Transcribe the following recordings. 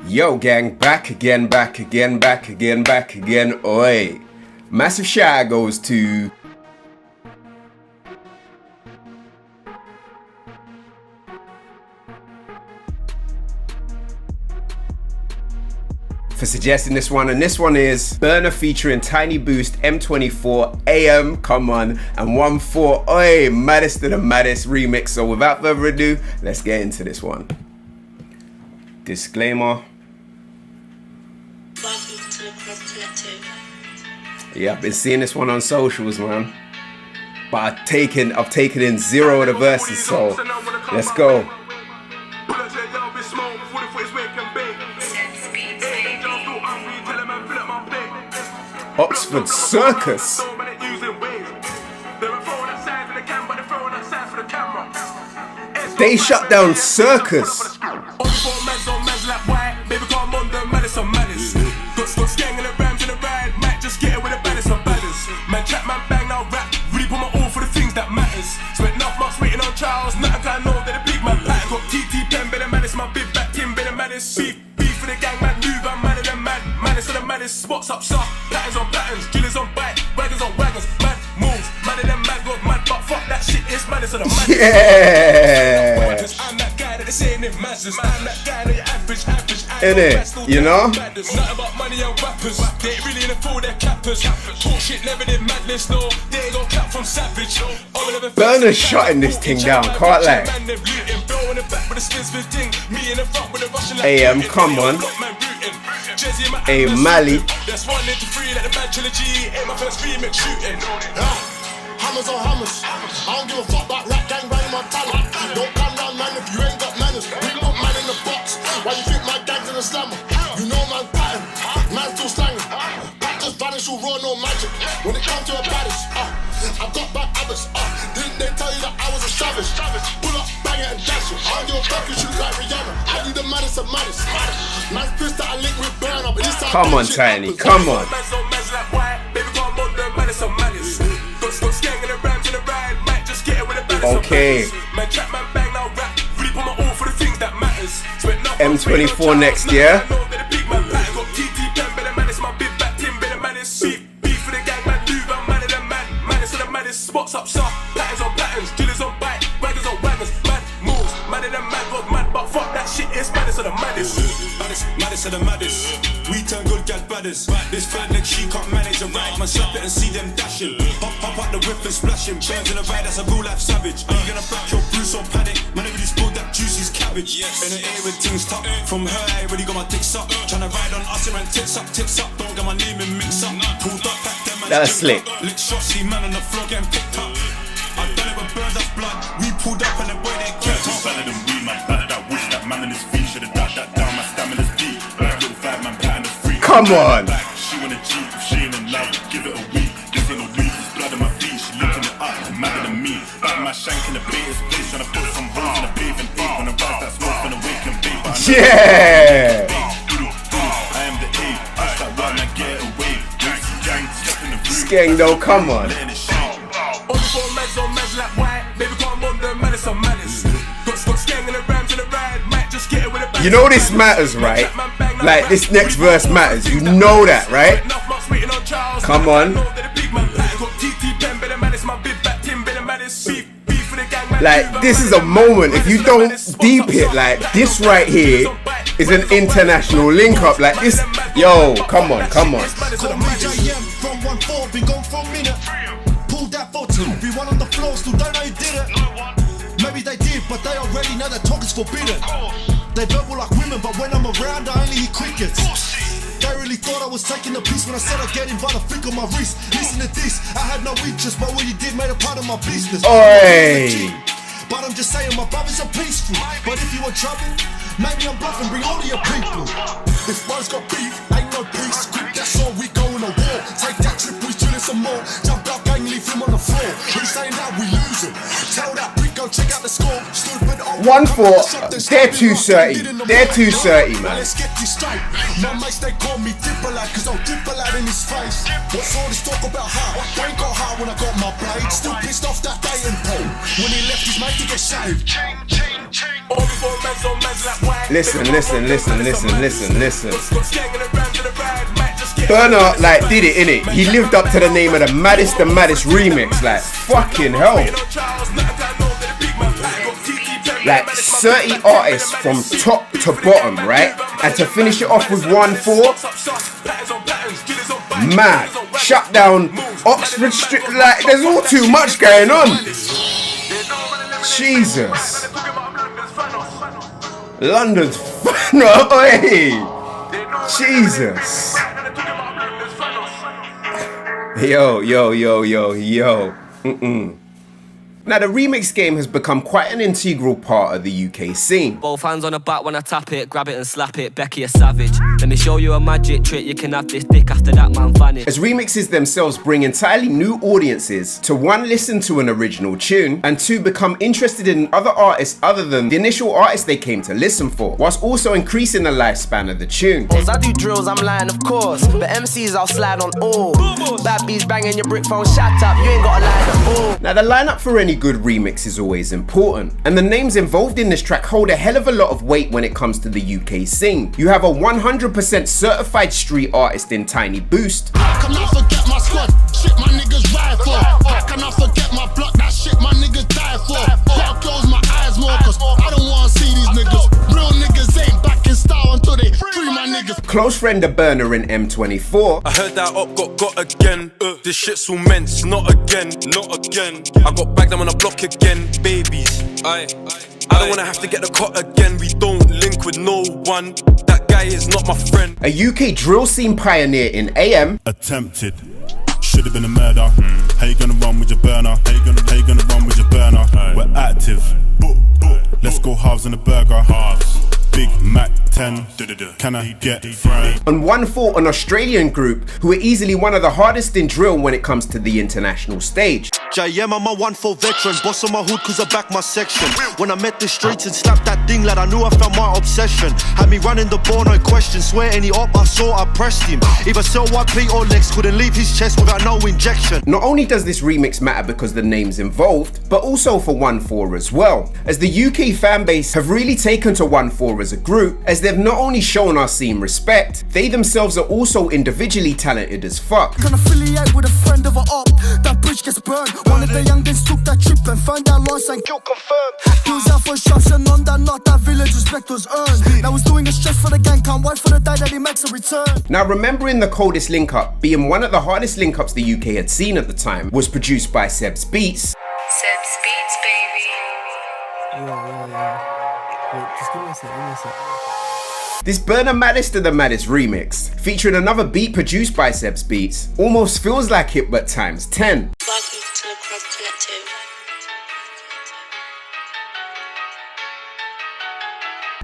Yo gang, back again. Oi. Massive shout goes to for suggesting this one, and this one is Burner featuring Tiny Boost, M24, AM, come on, and OneFour Maddest to the Maddest remix. So without further ado, let's get into this one. Disclaimer. Yeah, I've been seeing this one on socials, man. But I've taken in 0 of the verses, so let's go. Oxford Circus. They shut down Circus. Man, chat, man, bang, now rap. Really put my all for the things that matters. Spent enough months waiting on trials. Nothing I know that a big man pattern. Got TT pen, better Maddest. My big back Tim, better Maddest. Beef for the gang, man, move, I'm madder than mad. Maddest for the Maddest. Spots up, soft. Patterns on patterns. Drillers on bike. Wagons on wagons. Mad moves. Madder than mad, got mad. But fuck that shit, it's Maddest for the Maddest. Yeah. I'm that guy that they saying it matters. I'm that guy that you're average. In it, you know? Nothing about money and rappers. They ain't really in the full, they're cappers. Talk shit never did madness, no. They ain't gon' clap from savage. Burner's shutting this thing down, can't lie. AM, come on. Hey, Mali. That's 1 into 3 like the Mad Trilogy. Ain't my first remix shooting. Hammers on hammers. I don't give a fuck about rap gang banging my talent. Don't come round, man, if you ain't got manners. We got man in the box. Why you think my gang's in the slammer? You know man's pattern. Man's still slanging. Packers vanish all raw, no magic. When it comes to a baddest, I got bad habits. Didn't they tell you that I was a savage? Pull up, bang it and dash it. I don't give a fuck if you look like Rihanna. I need the maddest of maddest. Man's pissed that I link with Burner, but this time. Come on, Tiny, come on. Okay. M24 next year. Spots up, soft, patterns on patterns, drillers on bike, wagons on wagons, mad moves, madder than mad, got mad, but fuck that shit, it's Maddest of the Maddest. Maddest of the Maddest. We turn good gal baddest. This third leg she can't manage a ride, man slap it and see them dashing. Pop out the whip and splashing, burns in the ride, that's a real life savage. Are you gonna back your Bruce or panic? Man, everybody spilled that juicy's cabbage. In the air with things tucked, from her I already got my dicks up. Tryna ride on us and tits up, don't get my name in mix up. Pulled up back them and that's slick. Lick shots, see man on the floor getting picked up. I done it with birds of blood. We pulled up and the boy they kept on. Better than we, man. Better that wish that man in his feet should have ducked that down. My stamina's deep. Little 5 man pattern is free. Come on. She want a Jeep. If she ain't in love, give it a week. This ain't a week. There's blood on my feet. She looking it up. Madder than me. Back my shank in the baiters place. Trying to put some holes in the paving deep. When I rise that smoke from the wake and bait. Yeah. I am the A. Push that one and get away. Skeng though, come on. You know this matters, right? Like this next verse matters. You know that, right? Come on. Like this is a moment. If you don't deep it, like this right here is an international link up. Like this, yo, come on. From 1-4, been gone for a minute. Pulled that 14, be one on the floor, still don't know who did it. Maybe they did, but they already know that talk is forbidden. They verbal like women, but when I'm around, I only hear crickets. They really thought I was taking the piece when I said I'd get him by the flick of my wrist. Listen to this, I had no interest, but what you did made a part of my business. But I'm just saying my brothers are peaceful. But if you want trouble, maybe I'm bluffing, bring all of your people. If one's got beef, ain't no peace. That's all, we go in a war. Take that trip, we chillin' some more. Jump out, gang, leave him on the floor. He's saying that we losing. Tell that prick, go check out the score. Stupid old OneFour, they're too certy. They're too certy, man. My mates, they call me Dipper lad, cause I'll dip a lad in his face. What's all this talk about hot? Brain got hot when I got my blade. Still pissed off that day and Paul. When he left his mate to get saved. Listen. Burner, like, did it, innit? He lived up to the name of the Maddest remix. Like, fucking hell. Like 30 artists from top to bottom, right? And to finish it off with OneFour, mad. Shut down Oxford Street. Like, there's all too much going on. Jesus. London's fun. Hey. Jesus. Yo. Now, the remix game has become quite an integral part of the UK scene. Both hands on the back when I tap it, grab it and slap it, Becky a savage. Let me show you a magic trick, you can have this dick after that man vanish. As remixes themselves bring entirely new audiences to one, listen to an original tune, and two, become interested in other artists other than the initial artists they came to listen for, whilst also increasing the lifespan of the tune. I do drills, I'm lying of course, but MCs I'll slide on all. Bad bees banging your brick phone, shut up, you ain't got a line at all. Now, the lineup for any good remix is always important, and the names involved in this track hold a hell of a lot of weight when it comes to the UK scene. You have a 100% certified street artist in Tiny Boost. How can I forget my squad? Shit my niggas ride for. How can I forget my block? That shit my niggas die for. Gotta close my eyes more, cause I don't wanna see these niggas. Real niggas ain't back in style until they free my niggas. Close friend of Burner in M24. I heard that up got again. This shit's all men's, not again. I got bagged, I'm on a block again, babies. I don't wanna have to get the cut again. We don't link with no one. That guy is not my friend. A UK drill scene pioneer in AM. Attempted. Should have been a murder. How you gonna run with your burner? How you gonna run with your burner? We're active. Let's go halves on a burger. Big Mac 10. Can I get fried? And OneFour, an Australian group who are easily one of the hardest in drill when it comes to the international stage. JM, I'm a OneFour veteran, boss on my hood cause I back my section. When I met the streets and slapped that thing, lad, I knew I found my obsession. Had me running the ball, no question, swear any op I saw, I pressed him. Either sell white plate or legs, couldn't leave his chest without no injection. Not only does this remix matter because the name's involved, but also for OneFour as well, as the UK fan base have really taken to OneFour as a group, as they've not only shown our scene respect, they themselves are also individually talented as fuck. Can affiliate with a friend of a op, that bridge gets burned. One of the youngins took that trip and found out lost and kill confirmed. He was out for instruction on that, not that village, respect was earned. Now he's doing a stretch for the gang, can't wait for the day that he makes a return. Now, remembering the coldest link up being one of the hardest link ups the UK had seen at the time was produced by Seb's Beats. Seb's Beats, baby. Wait, just give me a sec. This Burner Maddest of the Maddest remix, featuring another beat produced by Seb's Beats, almost feels like it but times 10. Welcome to the Club Collective.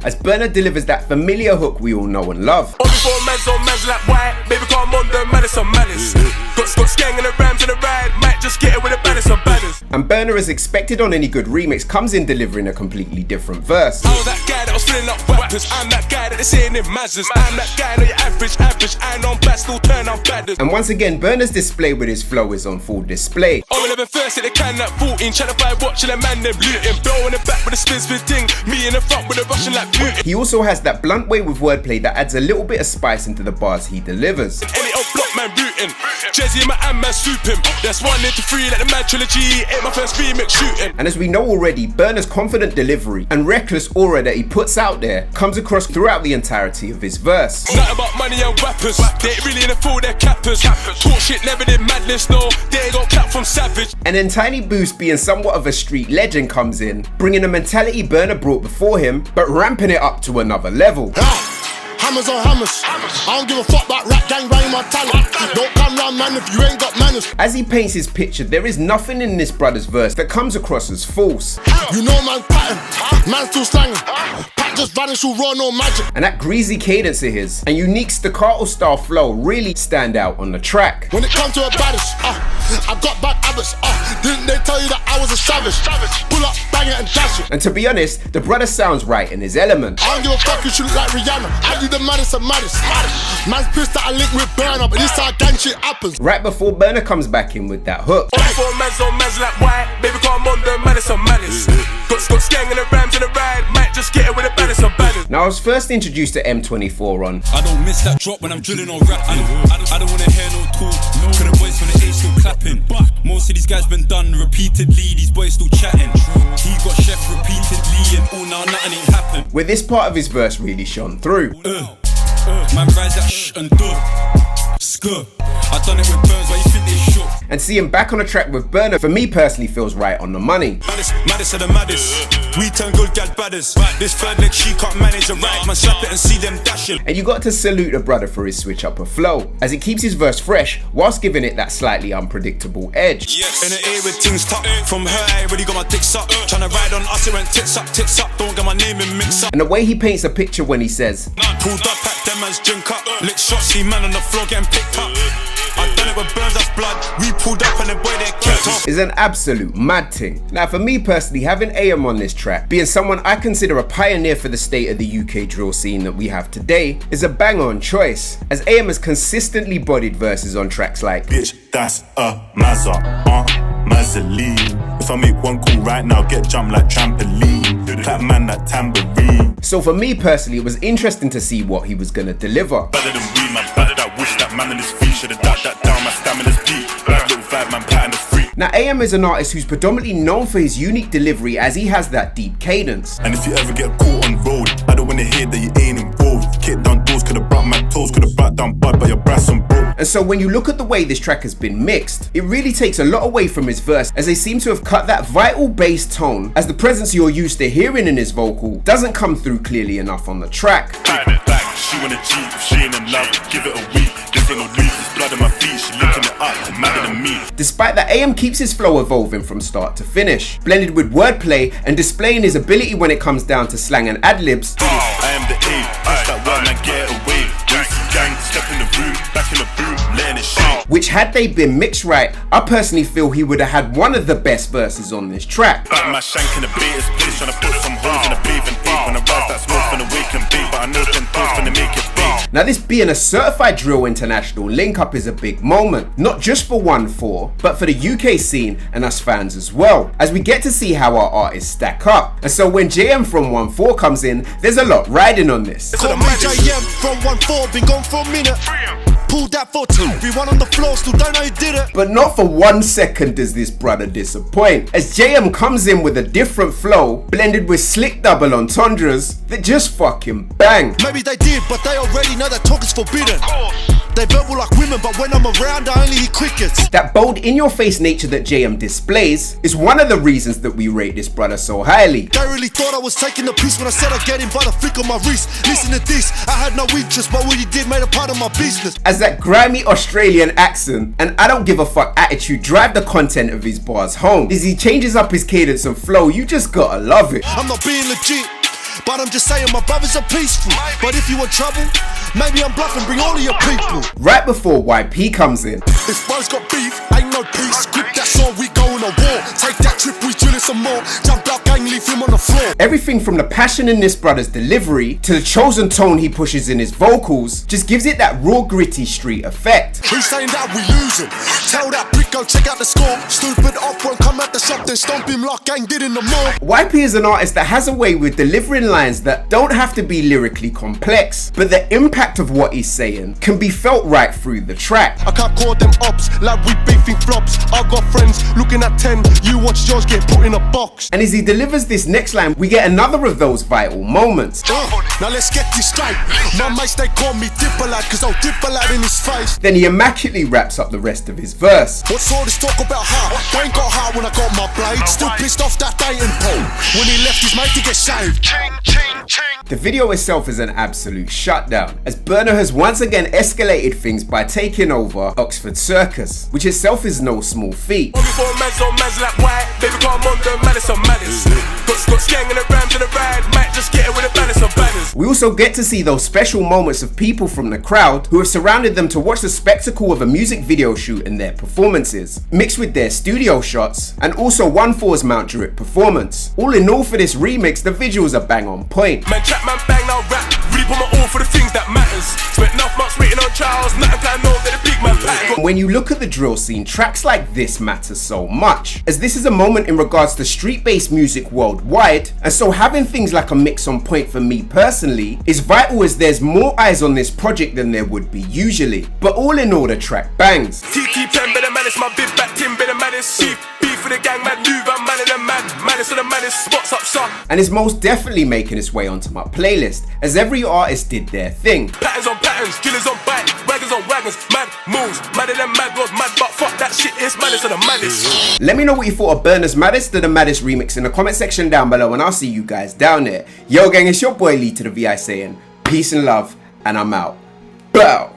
As Burner delivers that familiar hook we all know and love. Only for man's like white. Baby, come on, the Maddest on Maddest. Got skang and the rams in the ride. Might just get it with the baddest of baddest. And Burner, as expected on any good remix, comes in delivering a completely different verse. I was that guy that was filling up rappers. I'm that guy that they're saying in Mazdas. I'm that guy that you're average. I ain't on bad, still turn out baddest. And once again, Burner's display with his flow is on full display. Oh, 11 first at the can that 14. Trying to buy watching a man them looting. Blow in the back with a spins with ding. Me in the front with a Russian like beauty. He also has that blunt way with wordplay that adds a little bit of spice into the bars he delivers. Any old block man rooting. Jazzy my and man swoop him. That's 1 into 3 like the man trilogy. Ain't my first remix shooting. And as we know already, Burner's confident delivery and reckless aura that he puts out there comes across throughout the entirety of his verse. Nothing about money and rappers. They ain't really in the fool, they're cappers. Talk shit, never did madness, no. They ain't got clap from Savage. And then Tiny Boost, being somewhat of a street legend, comes in, bringing the mentality Burner brought before him, but ramping it up to another level. Hammers on hammers. I don't give a fuck about rap gang banging my talent. Don't come round, man, if you ain't got manners. As he paints his picture, there is nothing in this brother's verse that comes across as false. You know man's pattern, man's still slanging. Pat just vanish through raw, no magic. And that greasy cadence of his and unique staccato style flow really stand out on the track. When it comes to a baddest, I got bad habits. Didn't they tell you that I was a savage? Pull up bang it and dash it. And to be honest, the brother sounds right in his element. I don't give a fuck if you look like Rihanna. I do the maddest of maddest. Man's pissed that I link with Burner, but this how gang shit happens. Right before Burner comes back in with that hook. OneFour Maddest on Maddest like why? Baby come on the Maddest on Maddest. Got skang and the rams in the ride. Might just get it with the baddest of baddest. Now I was first introduced to M24 on I don't miss that drop when I'm drilling or rapping. I don't wanna hear no talk. To the boys from the age still clapping. Most of these guys been done repeatedly. These boys still chatting. He got chef repeatedly and all now nothing ain't happened. where this part of his verse really shone through. Man rise that shh and do. Skur. I done it with Burns, why you think they shook? And seeing back on a track with Burner, for me personally, feels right on the money. Maddest of the maddest. We turn good gal baddest. This third leg she can't manage a right. Man slap it and see them dashing. And you got to salute the brother for his switch up of flow, as it keeps his verse fresh whilst giving it that slightly unpredictable edge. Yes. In the air with things tucked. From her I already got my dicks up. Tryna ride on us, it went tits up. Don't get my name in mix up. And the way he paints a picture when he says, pulled up at them man's drink up. Lick shots, see man on the floor getting picked up. I done it with Burns, that's blood. We pulled up and the boy they kept off. is an absolute mad thing. Now for me personally, having AM on this track, being someone I consider a pioneer for the state of the UK drill scene that we have today, is a bang on choice, as AM has consistently bodied verses on tracks like Bitch, that's a Mazza, Mazzaline. If I make one call right now, get jumped like trampoline. Clap man that tambourine. So for me personally, it was interesting to see what he was gonna deliver. Better than we, man, better that wish that man in his feet. Should've ducked that down, my stamina's deep. Bad little vibe, man, pattern is free. Now AM is an artist who's predominantly known for his unique delivery, as he has that deep cadence. And if you ever get caught on road, I don't wanna hear that you ain't involved. Kick down doors, could've brought my toes, could've brought down bud, but your brass on broke. And so when you look at the way this track has been mixed, it really takes a lot away from his verse, as they seem to have cut that vital bass tone, as the presence you're used to hearing in his vocal doesn't come through clearly enough on the track. Back, she wanna cheat, if she ain't in love, give it a week. This ain't no leaf, there's blood in my feet, she looking it up, it's madder than me. Despite that, AM keeps his flow evolving from start to finish, blended with wordplay and displaying his ability when it comes down to slang and ad-libs. I am the A, push that word, man, get away. Gang, step in the room, back in the boom, letting it shake. Which, had they been mixed right, I personally feel he would have had one of the best verses on this track. Back my shank in the baiter's place, trying to put some holes in a bathing ape. When I rise that smoke from the wake and bake, but I know 10 toes finna make it big. Now this being a certified drill international link-up is a big moment, not just for OneFour, but for the UK scene and us fans as well, as we get to see how our artists stack up. And so when JM from OneFour comes in, there's a lot riding on this. Call me JM from OneFour, been gone for a minute. Pulled that for two, everyone on the floor, still don't know who did it. But not for 1 second does this brother disappoint, as JM comes in with a different flow, blended with slick double entendres that just fucking bang. Maybe they did, but they already know that talk is forbidden. They verbal like women, but when I'm around, I only hear crickets. That bold in-your-face nature that JM displays is one of the reasons that we rate this brother so highly. They really thought I was taking the piece when I said I'd get him by the flick of my wrist. Listen to this, I had no interest, but what he did made a part of my business. As that grimy Australian accent and I don't give a fuck attitude drive the content of his bars home. As he changes up his cadence and flow, you just gotta love it. I'm not being legit, but I'm just saying my brothers are peaceful. But if you want trouble, maybe I'm bluffing, bring all of your people. Right before YP comes in. If bro's got beef, ain't no peace. Grip that's all, we go on a war. Take that trip, we drilling some more. Jump out, gang, leave him on the floor. Everything from the passion in this brother's delivery to the chosen tone he pushes in his vocals just gives it that raw gritty street effect. Who's saying that we losing? Tell that prick go check out the score. Stupid op won't come at the shop, then stomp him like gang did in the mall. YP is an artist that has a way with delivering lines that don't have to be lyrically complex, but the impact of what he's saying can be felt right through the track. I can't call them ops like we beefing flops. I got friends looking at 10, you watch yours get put in a box. And as he delivers this next line, we get another of those vital moments. Now let's get this straight. My mates they call me Dipper Lad, cause I'll dip a lad in his face. Then he immaculately wraps up the rest of his verse. What's all this talk about heart? They ain't got heart when I got my blade. Still pissed off that dating pole when he left his mate to get shaved. The video itself is an absolute shutdown, as Burner has once again escalated things by taking over Oxford Circus, which itself is no small feat. OneFour Maddest on Maddest like why? Baby come on with the maddest on maddest. Got skank in the rams in the ride, might just get it with the baddest of baddest. We also get to see those special moments of people from the crowd who have surrounded them to watch the spectacle of a music video shoot and their performances, mixed with their studio shots, and also OneFour's Mount Druitt performance. All in all, for this remix, the visuals are bang on point. Man chat, man bang, now rap. Really put my all for the things that matters. Spent enough months waiting on trials, nothing can know that the big man pattern. When you look at the drill scene, tracks like this matter so much, as this is a moment in regards to street-based music worldwide, and so having things like a mix on point for me personally is vital, as there's more eyes on this project than there would be usually. But all in all, the track bangs. TT pen, better maddest, my big back team, better maddest. Chief beef for the gang, man, move, I'm man of the man, maddest of the maddest, spots up shop. And is most definitely making its way onto my playlist, as every artist did their thing. Patterns on patterns, drillers on bike, wagons on wagons, mad moves, madder than mad was mad, but fuck that shit, it's maddest of the maddest. Let me know what you thought of Burner's Maddest to the Maddest remix in the comment section down below, and I'll see you guys down there. Yo gang, it's your boy Lee to the VI saying peace and love, and I'm out. Bow.